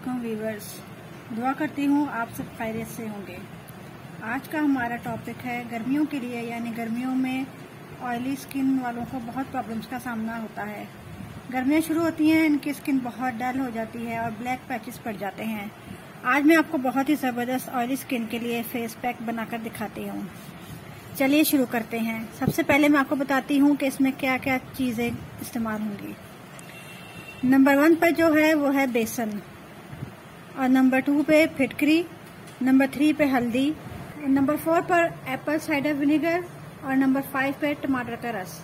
वालेकुम व्यूवर्स, दुआ करती हूँ आप सब खैरियत से होंगे। आज का हमारा टॉपिक है गर्मियों के लिए, यानी गर्मियों में ऑयली स्किन वालों को बहुत प्रॉब्लम्स का सामना होता है। गर्मियाँ शुरू होती हैं, इनकी स्किन बहुत डल हो जाती है और ब्लैक पैचेस पड़ जाते हैं। आज मैं आपको बहुत ही ज़बरदस्त ऑयली स्किन के लिए फेस पैक बनाकर दिखाती हूँ। चलिए शुरू करते हैं। सबसे पहले मैं आपको बताती हूँ कि इसमें क्या क्या चीज़ें इस्तेमाल होंगी। नंबर 1 पर जो है वो है बेसन, और नंबर 2 पे फिटकरी, नंबर 3 पे हल्दी, नंबर 4 पर एप्पल साइडर विनेगर और नंबर 5 पे टमाटर का रस।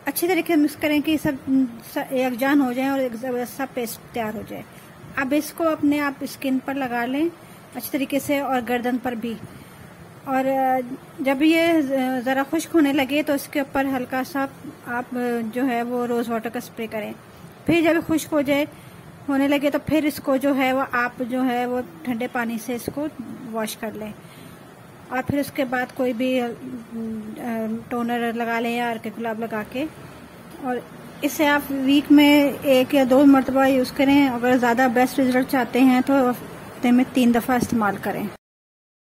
अच्छी तरीके से मिक्स करें कि सब यकजान हो जाए और एक ज़बरदस्त सा पेस्ट तैयार हो जाए। अब इसको अपने आप स्किन पर लगा लें अच्छी तरीके से, और गर्दन पर भी। और जब ये ज़रा खुश्क होने लगे तो इसके ऊपर हल्का सा आप जो है वो रोज़ वाटर का स्प्रे करें। फिर जब खुश्क हो जाए होने लगे तो फिर इसको जो है वो आप जो है वो ठंडे पानी से इसको वॉश कर लें, और फिर उसके बाद कोई भी टोनर लगा लें या अर्के गुलाब लगा के। और इसे आप वीक में 1 या 2 मरतबा यूज़ करें। अगर ज़्यादा बेस्ट रिजल्ट चाहते हैं तो हफ्ते में 3 दफ़ा इस्तेमाल करें।